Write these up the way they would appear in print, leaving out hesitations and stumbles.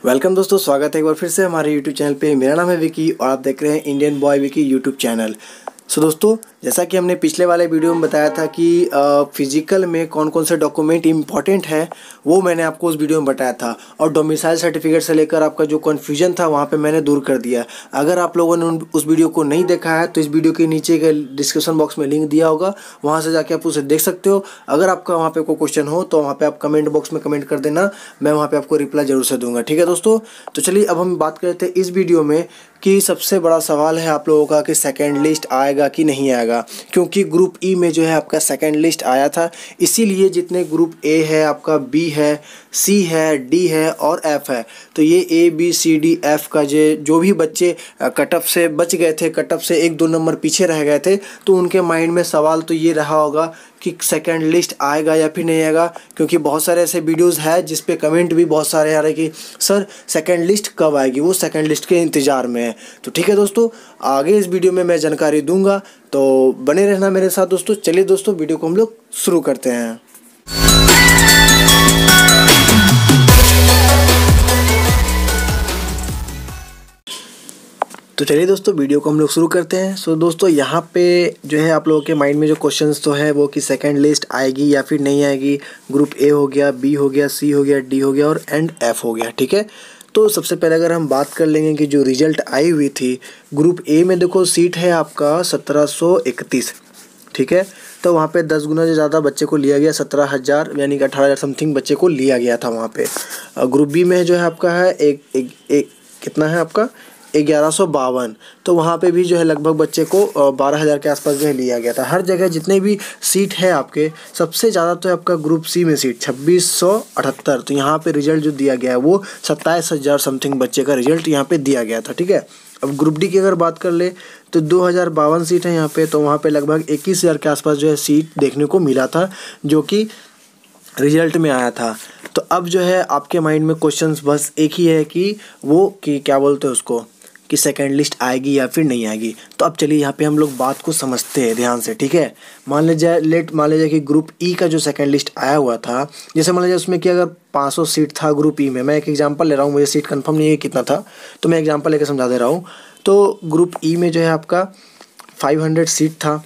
Welcome दोस्तों, स्वागत है एक बार फिर से हमारे यूट्यूब चैनल पे। मेरा नाम है विकी और आप देख रहे हैं Indian boy Vicky YouTube channel. दोस्तों, जैसा कि हमने पिछले वाले वीडियो में बताया था कि फिजिकल में कौन कौन से डॉक्यूमेंट इंपॉर्टेंट है, वो मैंने आपको उस वीडियो में बताया था। और डोमिसाइल सर्टिफिकेट से लेकर आपका जो कन्फ्यूजन था वहाँ पे मैंने दूर कर दिया। अगर आप लोगों ने उस वीडियो को नहीं देखा है तो इस वीडियो के नीचे के डिस्क्रिप्शन बॉक्स में लिंक दिया होगा, वहाँ से जाके आप उसे देख सकते हो। अगर आपका वहाँ पे कोई क्वेश्चन हो तो वहाँ पे आप कमेंट बॉक्स में कमेंट कर देना, मैं वहाँ पे आपको रिप्लाई जरूर से दूंगा। ठीक है दोस्तों, तो चलिए अब हम बात करते हैं इस वीडियो में कि सबसे बड़ा सवाल है आप लोगों का कि सेकंड लिस्ट आएगा कि नहीं आएगा। क्योंकि ग्रुप ई में जो है आपका सेकंड लिस्ट आया था, इसीलिए जितने ग्रुप ए है, आपका बी है, सी है, डी है और एफ है, तो ये A B C D F का जो भी बच्चे कट ऑफ से बच गए थे, कट ऑफ से 1-2 नंबर पीछे रह गए थे, तो उनके माइंड में सवाल तो ये रहा होगा कि सेकंड लिस्ट आएगा या फिर नहीं आएगा। क्योंकि बहुत सारे ऐसे वीडियोस हैं जिस पे कमेंट भी बहुत सारे आ रहे कि सर सेकंड लिस्ट कब आएगी, वो सेकंड लिस्ट के इंतज़ार में है। तो ठीक है दोस्तों, आगे इस वीडियो में मैं जानकारी दूंगा, तो बने रहना मेरे साथ दोस्तों। चलिए दोस्तों, वीडियो को हम लोग शुरू करते हैं। तो चलिए दोस्तों, वीडियो को हम लोग शुरू करते हैं। दोस्तों, यहाँ पे जो है आप लोगों के माइंड में जो क्वेश्चंस तो है वो कि सेकंड लिस्ट आएगी या फिर नहीं आएगी। ग्रुप ए हो गया, बी हो गया, सी हो गया, डी हो गया और एंड एफ हो गया। ठीक है, तो सबसे पहले अगर हम बात कर लेंगे कि जो रिजल्ट आई हुई थी ग्रुप ए में, देखो सीट है आपका 1731। ठीक है, तो वहाँ पे 10 गुना से ज़्यादा बच्चे को लिया गया, 17,000 यानी कि 18,000 समथिंग बच्चे को लिया गया था वहाँ पे। ग्रुप बी में जो है आपका है एक कितना है आपका 1152, तो वहाँ पे भी जो है लगभग बच्चे को 12,000 के आसपास जो है लिया गया था। हर जगह जितने भी सीट है आपके, सबसे ज़्यादा तो है आपका ग्रुप सी में सीट 2678। तो यहाँ पे रिजल्ट जो दिया गया है वो 27,000 समथिंग बच्चे का रिजल्ट यहाँ पे दिया गया था। ठीक है, अब ग्रुप डी की अगर बात कर ले तो 2052 सीट है यहाँ पे, तो वहाँ पे लगभग 21,000 के आसपास जो है सीट देखने को मिला था, जो कि रिजल्ट में आया था। तो अब जो है आपके माइंड में क्वेश्चंस बस एक ही है कि वो कि क्या बोलते हैं उसको, कि सेकंड लिस्ट आएगी या फिर नहीं आएगी। तो अब चलिए यहाँ पे हम लोग बात को समझते हैं ध्यान से। ठीक है, मान लीजिए कि ग्रुप ई का जो सेकंड लिस्ट आया हुआ था, जैसे मान लीजिए उसमें कि अगर 500 सीट था ग्रुप ई में, मैं एक एग्जांपल ले रहा हूँ, मुझे सीट कंफर्म नहीं है कितना था, तो मैं एग्जांपल लेकर समझा दे रहा हूँ। तो ग्रुप ई में जो है आपका 500 सीट था।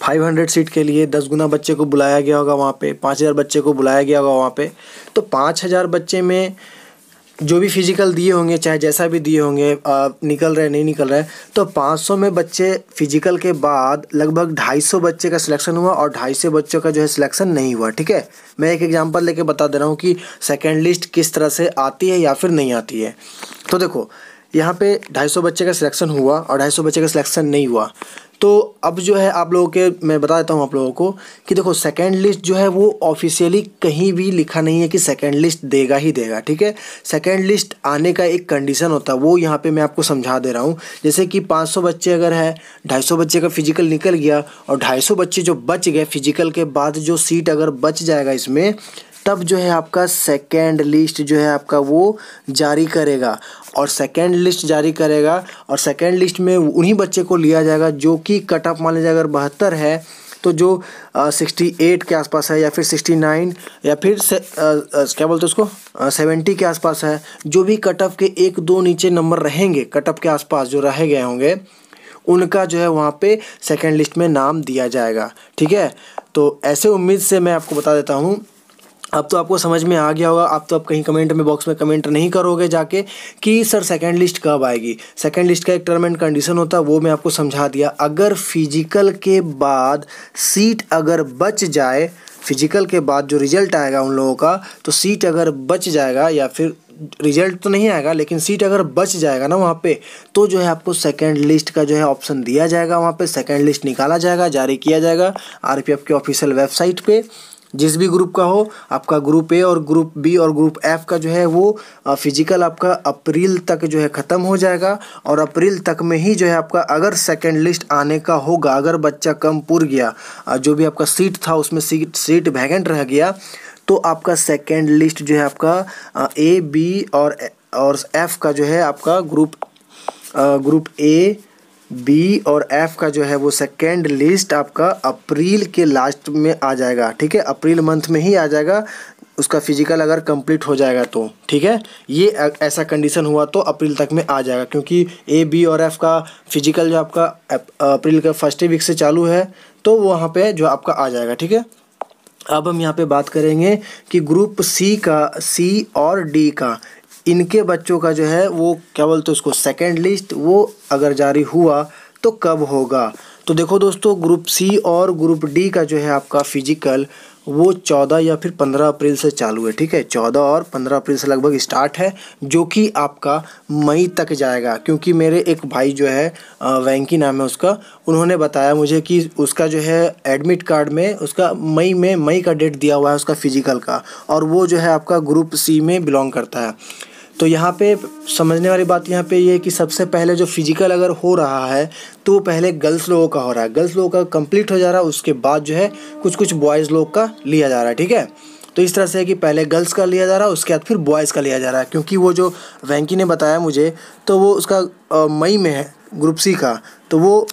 500 सीट के लिए 10 गुना बच्चे को बुलाया गया होगा वहाँ पे, 5,000 बच्चे को बुलाया गया होगा वहाँ पे। तो 5,000 बच्चे में जो भी फिजिकल दिए होंगे, चाहे जैसा भी दिए होंगे, निकल रहे नहीं निकल रहे, तो 500 में बच्चे फिजिकल के बाद लगभग 250 बच्चे का सिलेक्शन हुआ और 250 बच्चों का जो है सिलेक्शन नहीं हुआ। ठीक है, मैं एक एग्जांपल लेके बता दे रहा हूँ कि सेकंड लिस्ट किस तरह से आती है या फिर नहीं आती है। तो देखो, यहाँ पे 250 बच्चे का सिलेक्शन हुआ और 250 बच्चे का सिलेक्शन नहीं हुआ। तो अब जो है आप लोगों के मैं बता देता हूँ आप लोगों को कि देखो, सेकंड लिस्ट जो है वो ऑफिशियली कहीं भी लिखा नहीं है कि सेकंड लिस्ट देगा ही देगा। ठीक है, सेकंड लिस्ट आने का एक कंडीशन होता है, वो यहाँ पे मैं आपको समझा दे रहा हूँ। जैसे कि 500 बच्चे अगर है, 250 बच्चे का फिजिकल निकल गया और 250 बच्चे जो बच गए फिजिकल के बाद, जो सीट अगर बच जाएगा इसमें, तब जो है आपका सेकेंड लिस्ट जो है आपका वो जारी करेगा। और सेकेंड लिस्ट जारी करेगा और सेकेंड लिस्ट में उन्हीं बच्चे को लिया जाएगा जो कि कट ऑफ मान लीजिए अगर 72 है, तो जो 68 के आसपास है या फिर 69 या फिर क्या बोलते हैं उसको 70 के आसपास है, जो भी कट ऑफ के 1-2 नीचे नंबर रहेंगे कट ऑफ के आसपास जो रह गए होंगे, उनका जो है वहाँ पे सेकेंड लिस्ट में नाम दिया जाएगा। ठीक है, तो ऐसे उम्मीद से मैं आपको बता देता हूँ। अब तो आपको समझ में आ गया होगा। अब तो आप कहीं कमेंट में बॉक्स में कमेंट नहीं करोगे जाके कि सर सेकंड लिस्ट कब आएगी। सेकंड लिस्ट का एक टर्म एंड कंडीशन होता है, वो मैं आपको समझा दिया। अगर फिजिकल के बाद सीट अगर बच जाए, फिजिकल के बाद जो रिजल्ट आएगा उन लोगों का, तो सीट अगर बच जाएगा या फिर रिजल्ट तो नहीं आएगा लेकिन सीट अगर बच जाएगा ना वहाँ पे, तो जो है आपको सेकंड लिस्ट का जो है ऑप्शन दिया जाएगा। वहाँ पे सेकंड लिस्ट निकाला जाएगा, जारी किया जाएगा आरपीएफ के ऑफिशियल वेबसाइट पे। जिस भी ग्रुप का हो, आपका ग्रुप ए और ग्रुप बी और ग्रुप एफ का जो है वो फिजिकल आपका अप्रैल तक जो है ख़त्म हो जाएगा। और अप्रैल तक में ही जो है आपका अगर सेकंड लिस्ट आने का होगा, अगर बच्चा कम पुर गया, जो भी आपका सीट था उसमें सीट वैकेंट रह गया, तो आपका सेकंड लिस्ट जो है आपका ए बी और एफ का जो है आपका ग्रुप ए बी और एफ का जो है वो सेकेंड लिस्ट आपका अप्रैल के लास्ट में आ जाएगा। ठीक है, अप्रैल मंथ में ही आ जाएगा। उसका फिजिकल अगर कंप्लीट हो जाएगा तो, ठीक है। ये ऐसा कंडीशन हुआ तो अप्रैल तक में आ जाएगा, क्योंकि ए बी और एफ का फिजिकल जो आपका अप्रैल का फर्स्ट वीक से चालू है तो वहाँ पे जो आपका आ जाएगा, ठीक है। अब हम यहाँ पे बात करेंगे कि ग्रुप सी और डी का, इनके बच्चों का जो है वो क्या बोलते हैं उसको, सेकेंड लिस्ट वो अगर जारी हुआ तो कब होगा। तो देखो दोस्तों, ग्रुप सी और ग्रुप डी का जो है आपका फिजिकल वो 14 या फिर 15 अप्रैल से चालू है, ठीक है। 14 और 15 अप्रैल से लगभग स्टार्ट है, जो कि आपका मई तक जाएगा। क्योंकि मेरे एक भाई जो है वैंकी नाम है उसका, उन्होंने बताया मुझे कि उसका जो है एडमिट कार्ड में उसका मई का डेट दिया हुआ है उसका फिजिकल का, और वो जो है आपका ग्रुप सी में बिलोंग करता है। तो यहाँ पे समझने वाली बात यहाँ पे ये है कि सबसे पहले जो फिजिकल अगर हो रहा है तो पहले गर्ल्स लोगों का हो रहा है, गर्ल्स लोगों का कंप्लीट हो जा रहा है, उसके बाद जो है कुछ बॉयज़ लोग का लिया जा रहा है, ठीक है। तो इस तरह से है कि पहले गर्ल्स का लिया जा रहा है, उसके बाद फिर बॉयज़ का लिया जा रहा है। क्योंकि वो जो वैंकी ने बताया मुझे तो वो उसका मई में है ग्रुप सी का, तो वो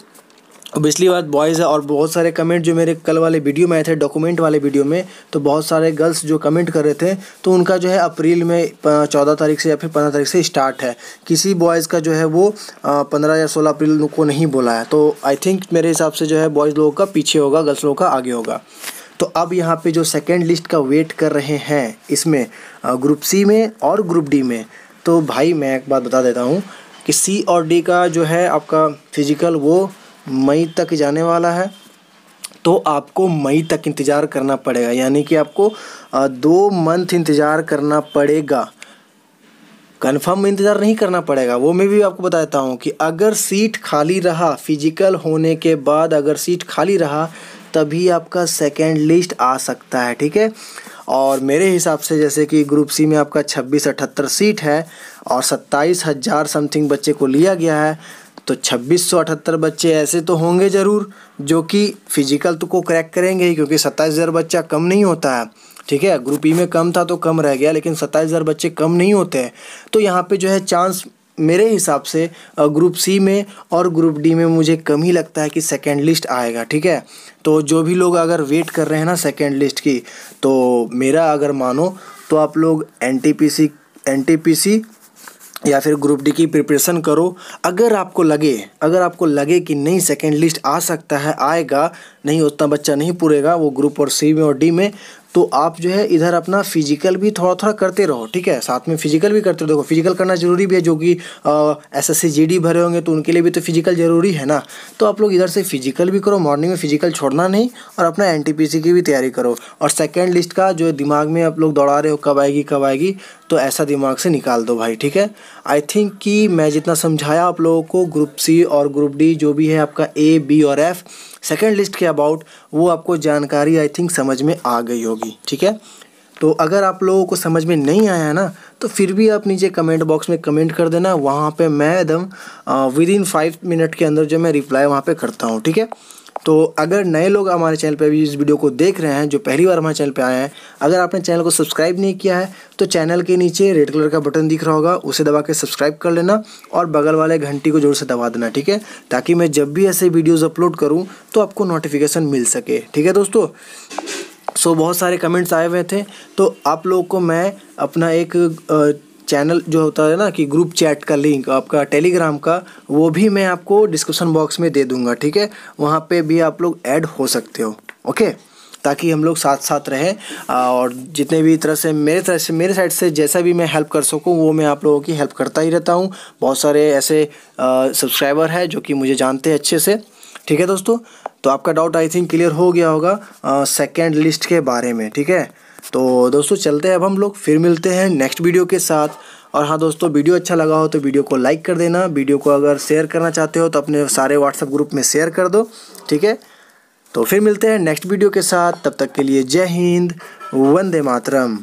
ऑब्वियसली बात बॉयज़ है। और बहुत सारे कमेंट जो मेरे कल वाले वीडियो में आए थे, डॉक्यूमेंट वाले वीडियो में, तो बहुत सारे गर्ल्स जो कमेंट कर रहे थे, तो उनका जो है अप्रैल में 14 तारीख से या फिर 15 तारीख से स्टार्ट है। किसी बॉयज़ का जो है वो 15 या 16 अप्रैल को नहीं बोला है। तो आई थिंक मेरे हिसाब से जो है बॉयज़ लोगों का पीछे होगा, गर्ल्स लोगों का आगे होगा। तो अब यहाँ पे जो सेकेंड लिस्ट का वेट कर रहे हैं इसमें ग्रुप सी में और ग्रुप डी में, तो भाई मैं एक बात बता देता हूँ कि सी और डी का जो है आपका फिजिकल वो मई तक जाने वाला है। तो आपको मई तक इंतज़ार करना पड़ेगा, यानी कि आपको 2 मंथ इंतज़ार करना पड़ेगा। कन्फर्म इंतज़ार नहीं करना पड़ेगा, वो मैं भी आपको बता देता हूँ कि अगर सीट खाली रहा फिजिकल होने के बाद, अगर सीट खाली रहा तभी आपका सेकेंड लिस्ट आ सकता है, ठीक है। और मेरे हिसाब से जैसे कि ग्रुप सी में आपका 2678 सीट है और 27,000 समथिंग बच्चे को लिया गया है, तो 2678 बच्चे ऐसे तो होंगे ज़रूर जो कि फिजिकल तो को क्रैक करेंगे ही, क्योंकि 27,000 बच्चा कम नहीं होता है, ठीक है। ग्रुप ई में कम था तो कम रह गया, लेकिन 27,000 बच्चे कम नहीं होते हैं। तो यहाँ पे जो है चांस मेरे हिसाब से ग्रुप सी में और ग्रुप डी में मुझे कम ही लगता है कि सेकेंड लिस्ट आएगा, ठीक है। तो जो भी लोग अगर वेट कर रहे हैं ना सेकेंड लिस्ट की, तो मेरा अगर मानो तो आप लोग एनटीपीसी या फिर ग्रुप डी की प्रिपरेशन करो। अगर आपको लगे कि नहीं सेकेंड लिस्ट आ सकता है, आएगा नहीं, उतना बच्चा नहीं पूरेगा वो ग्रुप और सी में और डी में, तो आप जो है इधर अपना फिजिकल भी थोड़ा थोड़ा करते रहो, ठीक है। साथ में फिजिकल भी करते रहो। देखो फिजिकल करना ज़रूरी भी है, जो कि एसएससी जीडी भरे होंगे तो उनके लिए भी तो फिजिकल ज़रूरी है ना। तो आप लोग इधर से फिजिकल भी करो, मॉर्निंग में फिजिकल छोड़ना नहीं, और अपना एनटीपीसी की भी तैयारी करो। और सेकेंड लिस्ट का जो दिमाग में आप लोग दौड़ा रहे हो कब आएगी, तो ऐसा दिमाग से निकाल दो भाई, ठीक है। आई थिंक कि मैं जितना समझाया आप लोगों को ग्रुप सी और ग्रुप डी जो भी है आपका ए बी और एफ सेकेंड लिस्ट के अबाउट, वो आपको जानकारी आई थिंक समझ में आ गई होगी, ठीक है। तो अगर आप लोगों को समझ में नहीं आया ना, तो फिर भी आप नीचे कमेंट बॉक्स में कमेंट कर देना, वहाँ पे मैं एकदम विदिन 5 मिनट के अंदर जो मैं रिप्लाई वहाँ पे करता हूँ, ठीक है। तो अगर नए लोग हमारे चैनल पे अभी इस वीडियो को देख रहे हैं, जो पहली बार हमारे चैनल पे आए हैं, अगर आपने चैनल को सब्सक्राइब नहीं किया है तो चैनल के नीचे रेड कलर का बटन दिख रहा होगा, उसे दबा के सब्सक्राइब कर लेना और बगल वाले घंटी को जोर से दबा देना, ठीक है, ताकि मैं जब भी ऐसे वीडियोज़ अपलोड करूँ तो आपको नोटिफिकेशन मिल सके, ठीक है दोस्तों। बहुत सारे कमेंट्स आए हुए थे, तो आप लोगों को मैं अपना एक चैनल जो होता है ना कि ग्रुप चैट का लिंक आपका टेलीग्राम का, वो भी मैं आपको डिस्क्रिप्शन बॉक्स में दे दूंगा, ठीक है। वहाँ पे भी आप लोग ऐड हो सकते हो, ओके, ताकि हम लोग साथ साथ रहें। और जितने भी मेरे साइड से जैसा भी मैं हेल्प कर सकूँ वो मैं आप लोगों की हेल्प करता ही रहता हूँ। बहुत सारे ऐसे सब्सक्राइबर हैं जो कि मुझे जानते हैं अच्छे से, ठीक है दोस्तों। तो आपका डाउट आई थिंक क्लियर हो गया होगा सेकेंड लिस्ट के बारे में, ठीक है। तो दोस्तों चलते हैं अब हम लोग, फिर मिलते हैं नेक्स्ट वीडियो के साथ। और हाँ दोस्तों, वीडियो अच्छा लगा हो तो वीडियो को लाइक कर देना, वीडियो को अगर शेयर करना चाहते हो तो अपने सारे व्हाट्सएप ग्रुप में शेयर कर दो, ठीक है। तो फिर मिलते हैं नेक्स्ट वीडियो के साथ, तब तक के लिए जय हिंद, वंदे मातरम।